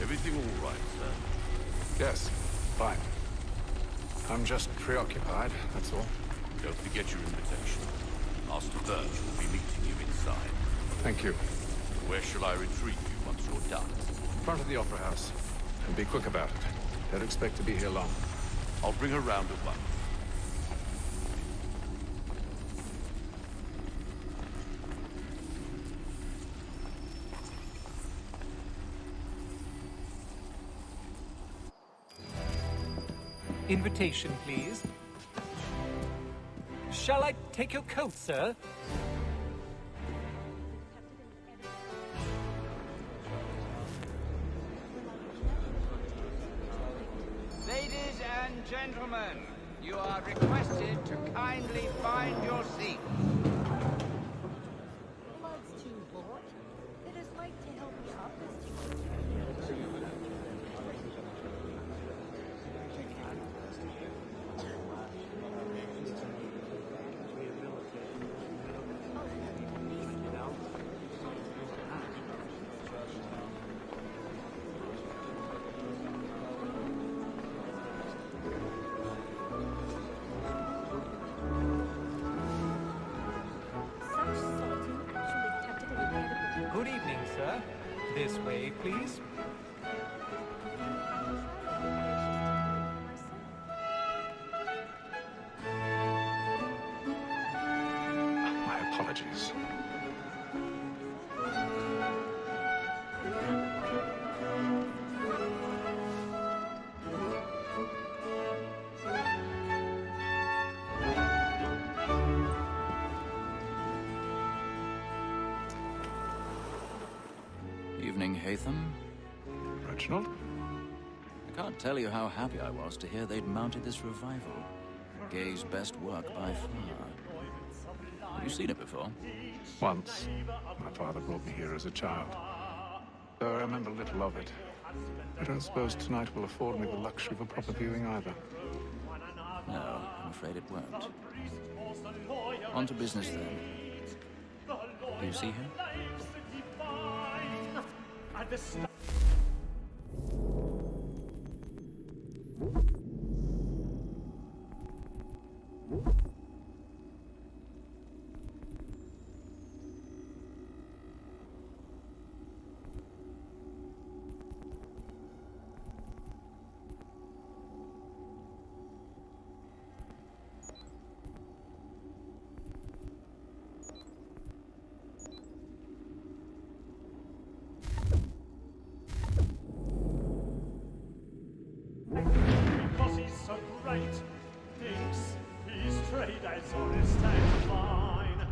Everything all right, sir? Yes, fine. I'm just preoccupied, that's all. Don't forget your invitation. Master Birch will be meeting you inside. Thank you. Where shall I retrieve you once you're done? Front of the Opera House. And be quick about it. Don't expect to be here long. I'll bring her round at once. Invitation, please. Shall I take your coat, sir? Ladies and gentlemen, you are requested to kindly find your seats. Blood's too hot. It is like to help you up as to Good evening, sir. This way, please. My apologies. Evening, Hatham. Reginald? I can't tell you how happy I was to hear they'd mounted this revival. Gay's best work by far. Have you seen it before? Once. My father brought me here as a child. Though I remember little of it. I don't suppose tonight will afford me the luxury of a proper viewing either. No, I'm afraid it won't. On to business then. Do you see him? Because he's so great, thinks he's trade as honest as mine.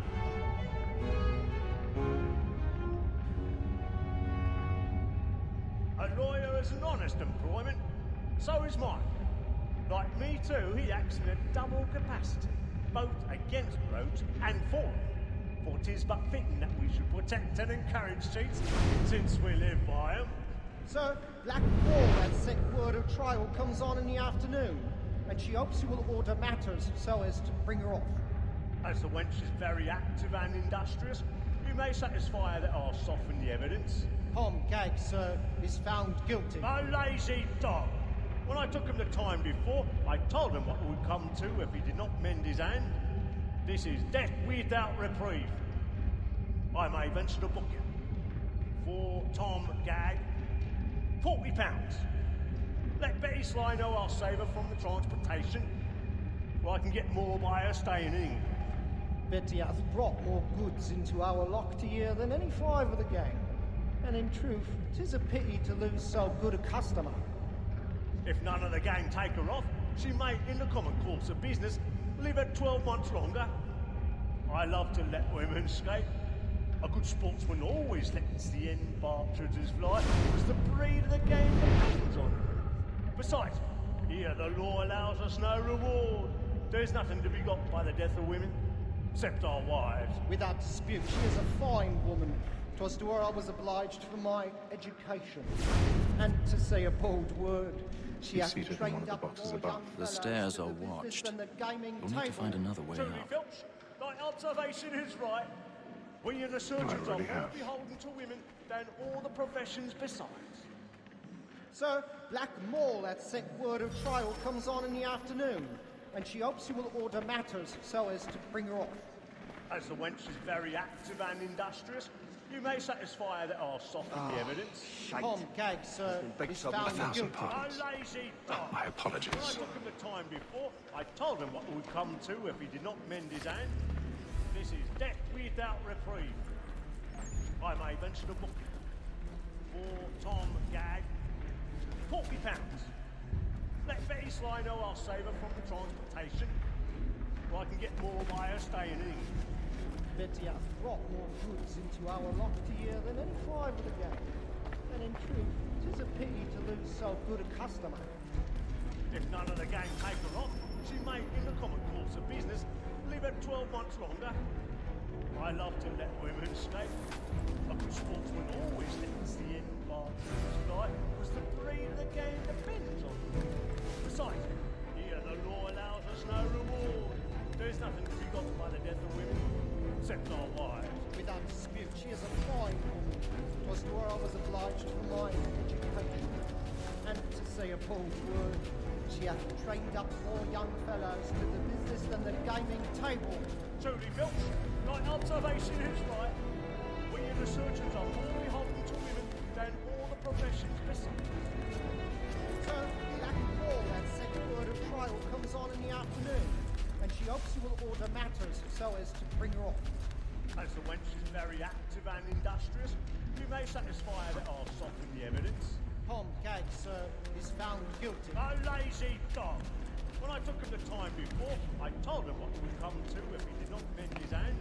A lawyer is an honest employment, so is mine. Like me too, he acts in a double capacity, both against roads and for them. For 'tis but fitting that we should protect and encourage cheats, since we live by 'em. Sir, Black Wall has sent word her trial comes on in the afternoon, and she hopes you will order matters so as to bring her off. As the wench is very active and industrious, you may satisfy her that I'll soften the evidence. Tom Gag, sir, is found guilty. A lazy dog! When I took him the time before, I told him what would come to if he did not mend his hand. This is death without reprieve. I may venture to book him. For Tom Gag, £40. Let Betty Sly know I'll save her from the transportation, or I can get more by her staying in England. Betty hath brought more goods into our lock to year than any five of the gang. And in truth, 'tis a pity to lose so good a customer. If none of the gang take her off, she may, in the common course of business, live at 12 months longer. I love to let women escape. A good sportsman always lets the end partridges fly, because the breed of the game depends on them. Besides, here the law allows us no reward. There's nothing to be got by the death of women, except our wives. Without dispute, she is a fine woman. 'Twas to her I was obliged for my education. And to say a bold word, she hath seated in trained one of the up boxes more above. young The fellows stairs to are the business watched. than the gaming We'll need to table. find another way Truly, out. Filch, thy observation is right. We in the surgeons are already more have. beholden to women than all the professions besides. Sir, Black Mole at sent word of trial comes on in the afternoon, and she hopes you will order matters so as to bring her off. As the wench is very active and industrious, you may satisfy her that I'll soften the evidence. Tom Gag, sir, is found 1,000 guilty. pardons. A lazy dog. My When I apologies. took him the time before, I told him what it would come to if he did not mend his hand. This is death without reprieve. I may venture to book him. For Tom Gag, £40. Let Betty Sly know I'll save her from the transportation, or I can get more by her staying in England. Betty hath brought more goods into our locked year than any five of the gang. And in truth, 'tis a pity to lose so good a customer. If none of the gang take her off, she may, in the common course of business, live at 12 months longer. I love to let women escape. A good sportsman always lets the end part of his life, because the breed of the game depends on it. Besides, here the law allows us no reward. There's nothing to be got by the death of women, except our wives. Without dispute, she is a fine woman. 'Twas to her I was obliged for my education. And to say a bold word, she hath trained up more young fellows to the business than the gaming table. Truly built, right observation is right. We in the surgeons are more beholden to women than all the professions. Listen, So, Black Mole at said word of trial comes on in the afternoon, and she hopes you will order matters so as to bring her off. as the wench is very active and industrious, you may satisfy her that I'll soften the evidence. Tom Gag, sir, is found guilty. A lazy dog. When I took him the time before, I told him what it would come to if he did not mend his hand.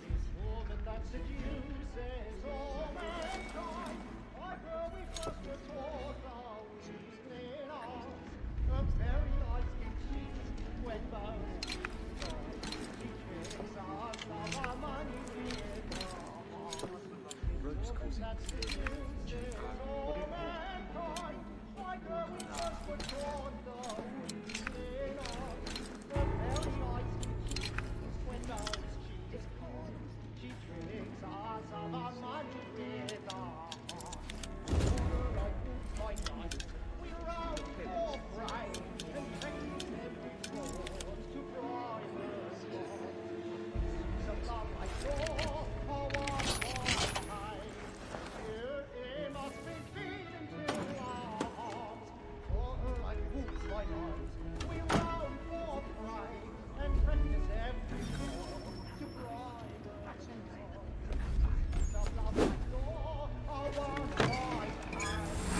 This woman that seduces all mankind, I grow we first were taught our evening hours. A very nice cheese when both she tricks us of our money with her heart. Woman that seduces all mankind, I grow we first were taught our evening hours. A very nice cheese when both she tricks us of our money with our heart. Like boots by night, we roll for pride and practice every fraud to bribe us all. Some love like your for one time. Here it must be feeding to our hearts. For like boots by night, we roll for pride and practice every fraud to bribe us all. Some love like your for one time.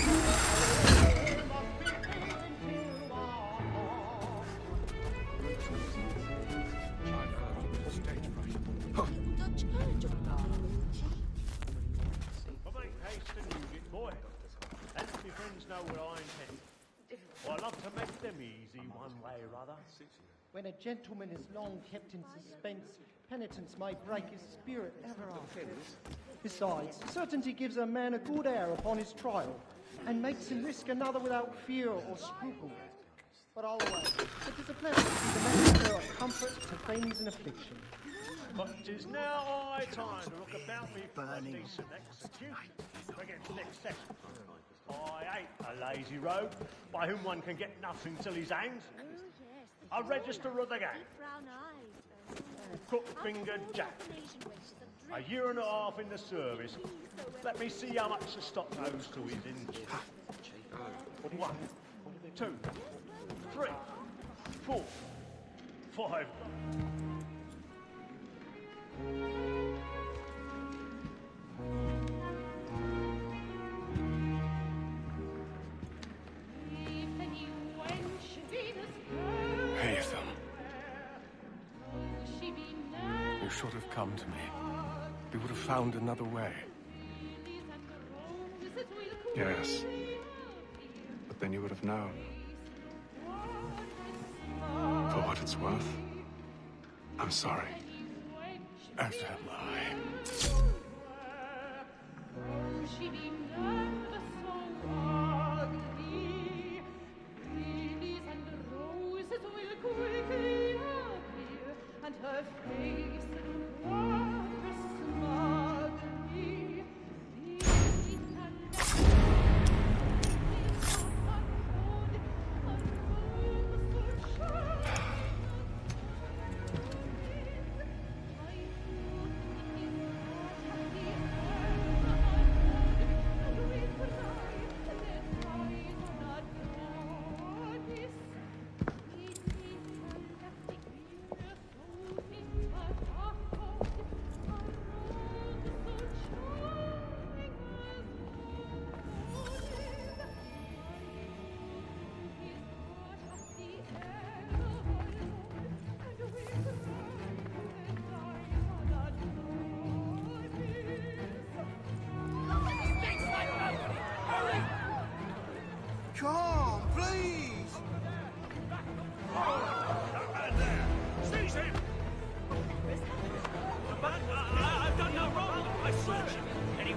Here must be feeding to our hearts. But make haste and use it, boy. Let my friends know what I intend. I love to make them easy one way or other. When a gentleman is long kept in suspense, penitence may break his spirit ever after. Besides, certainty gives a man a good air upon his trial, and makes him risk another without fear or scruple. But I'll away. It is a pleasure to be the messenger of comfort to friends in affliction. But 'tis now high time to look about me for a decent execution against next session. I hate a lazy rogue by whom one can get nothing till he's hanged. A register of the gang, crook-fingered Jack. A year and a half in the service. Let me see how much the stock goes to his injury. 1, 2, 3, 4, 5. Haytham, you should have come to me. We would have found another way. Yes. But then you would have known. For what it's worth, I'm sorry. As am I. And her face wondrous smug.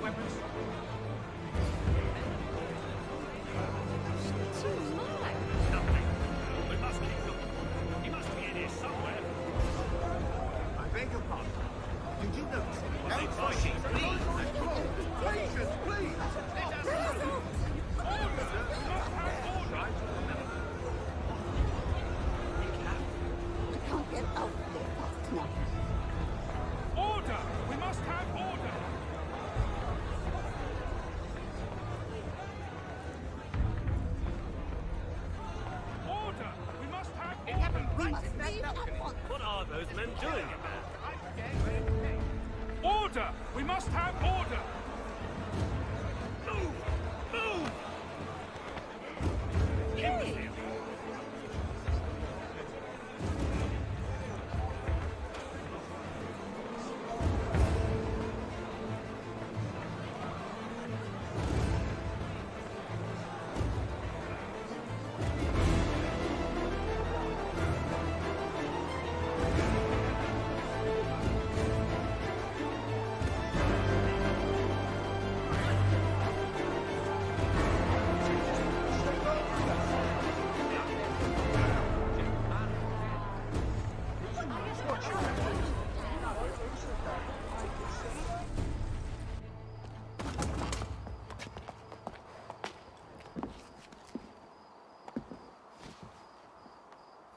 weapons? Too much. Nothing. We must keep looking. He must be in here somewhere. I beg your pardon. Did you notice anyone? No fighting, please. Patience, please! I can't get out there fast enough. Order! We must have order! Order! We must have order! It happened We right must in that leave balcony. at once. What are those men doing in there? Okay. Order! We must have order! Move! Move! Imbecile!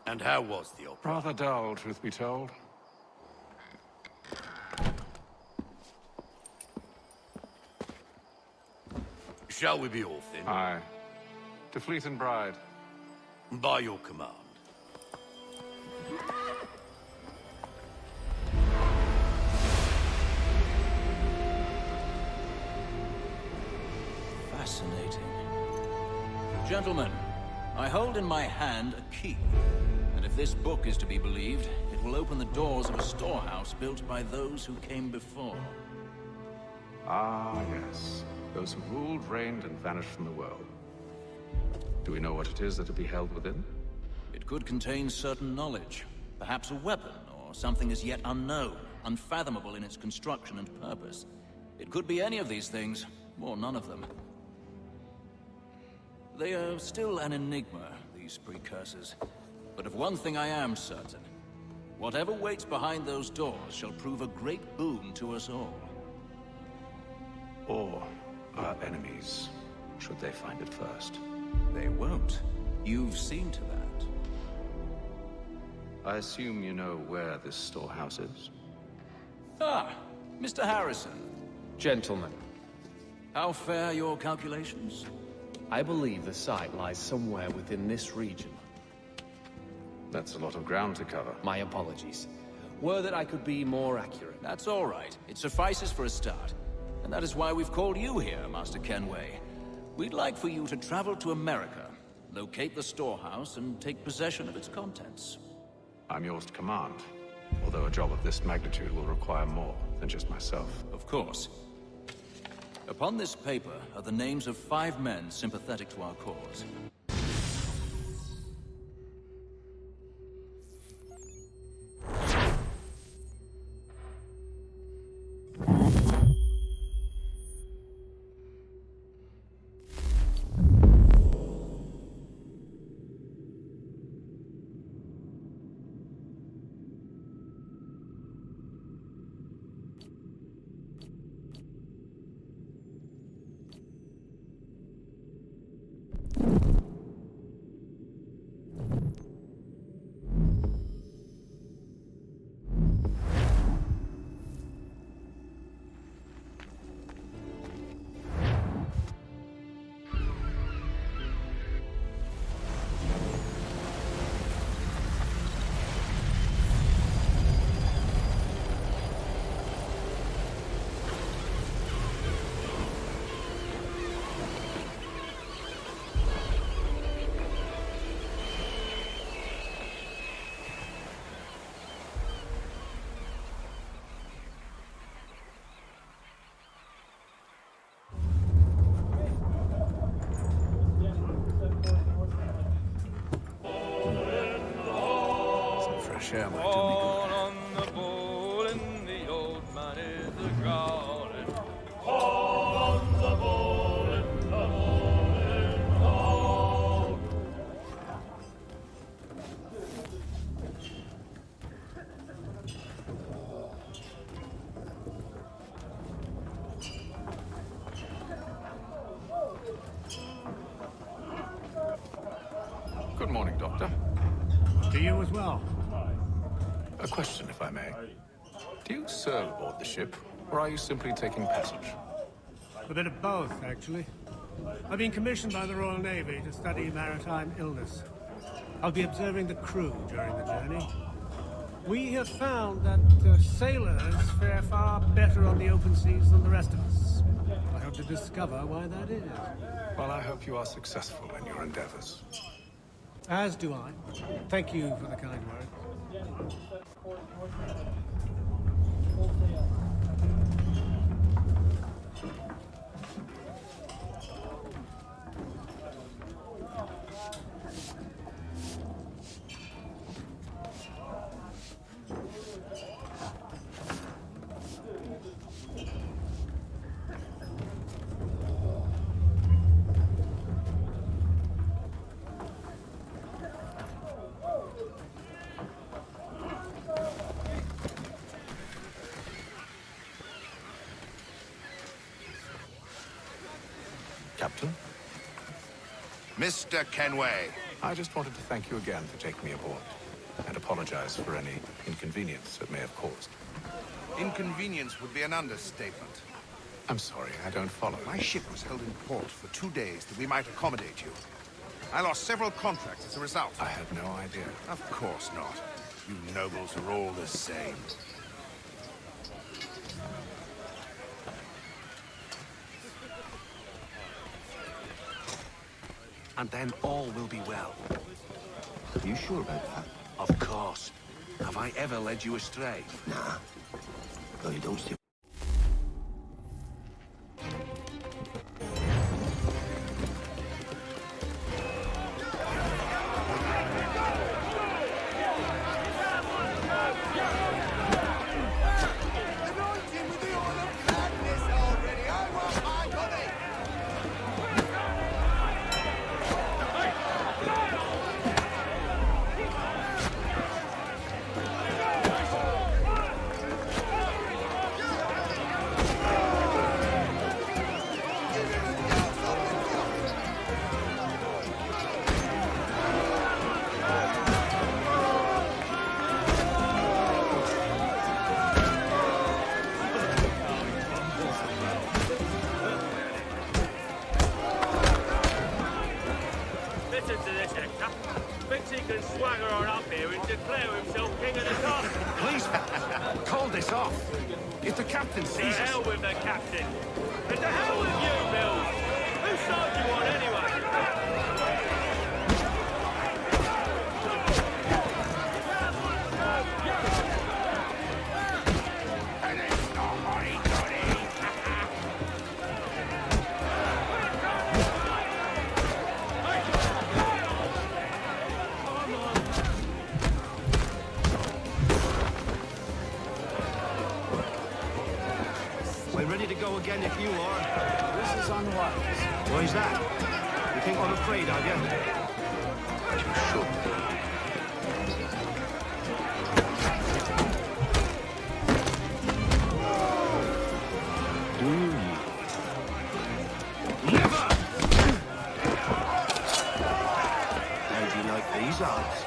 And how was the opera? Rather dull, truth be told. Shall we be off then? Aye. To Fleet and Bride. By your command. Fascinating. Gentlemen, I hold in my hand a key. And if this book is to be believed, it will open the doors of a storehouse built by those who came before. Ah, yes. Those who ruled, reigned, and vanished from the world. Do we know what it is that will be held within? It could contain certain knowledge. Perhaps a weapon, or something as yet unknown, unfathomable in its construction and purpose. It could be any of these things, or none of them. They are still an enigma, these precursors. But of one thing I am certain. Whatever waits behind those doors shall prove a great boon to us all. Or our enemies, should they find it first. They won't. You've seen to that. I assume you know where this storehouse is? Ah, Mr. Harrison. Gentlemen, How fare your calculations? I believe the site lies somewhere within this region. That's a lot of ground to cover. My apologies. Were that I could be more accurate. That's all right. It suffices for a start. And that is why we've called you here, Master Kenway. We'd like for you to travel to America, locate the storehouse, and take possession of its contents. I'm yours to command. Although a job of this magnitude will require more than just myself. Of course. Upon this paper are the names of 5 men sympathetic to our cause. Some fresh air might do me good. on the bowl and the old man is a growling. morning, Doctor. To you as well. A question, if I may. Do you serve aboard the ship, or are you simply taking passage? A bit of both, actually. I've been commissioned by the Royal Navy to study maritime illness. I'll be observing the crew during the journey. We have found that sailors fare far better on the open seas than the rest of us. I hope to discover why that is. Well, I hope you are successful in your endeavors. As do I. Thank you for the kind words. Captain, Mr. Kenway. I just wanted to thank you again for taking me aboard, and apologize for any inconvenience it may have caused. Inconvenience would be an understatement. I'm sorry, I don't follow. My ship was held in port for 2 days that we might accommodate you. I lost several contracts as a result. I had no idea. Of course not. You nobles are all the same. And then all will be well. Are you sure about that? Of course. Have I ever led you astray? Nah. No, you don't see. Listen to this, Hector. Thinks he can swagger on up here and declare himself king of the castle. Please, call this off. If the captain To sees hell us... with the captain. And to hell with you, Bill. Whose side you on anyway? We're ready to go again if you are. This is unwise. Why's that? You think I'm afraid of you? You should be. Do you? Never! How do you like these odds?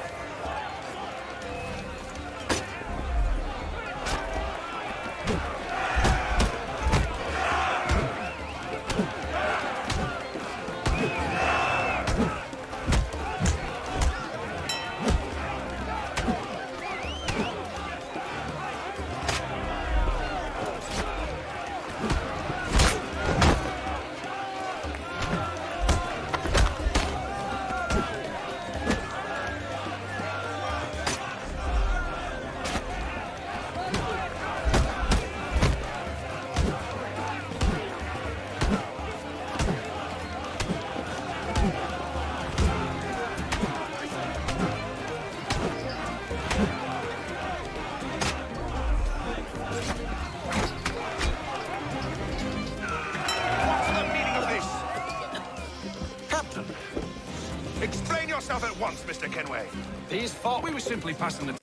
Explain yourself at once, Mr. Kenway. These thought we were simply passing the...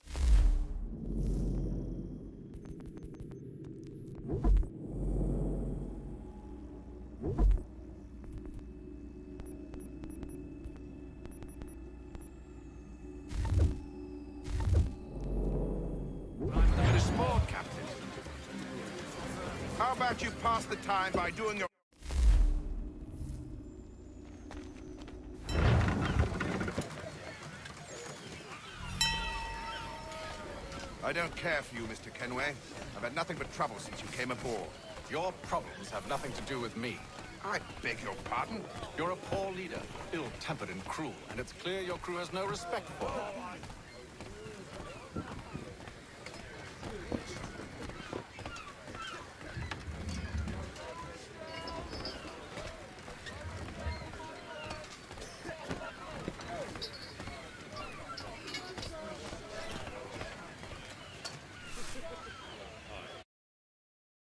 don't you pass the time by doing your... I don't care for you, Mr. Kenway. I've had nothing but trouble since you came aboard. Your problems have nothing to do with me. I beg your pardon? You're a poor leader, ill-tempered and cruel, and it's clear your crew has no respect for you.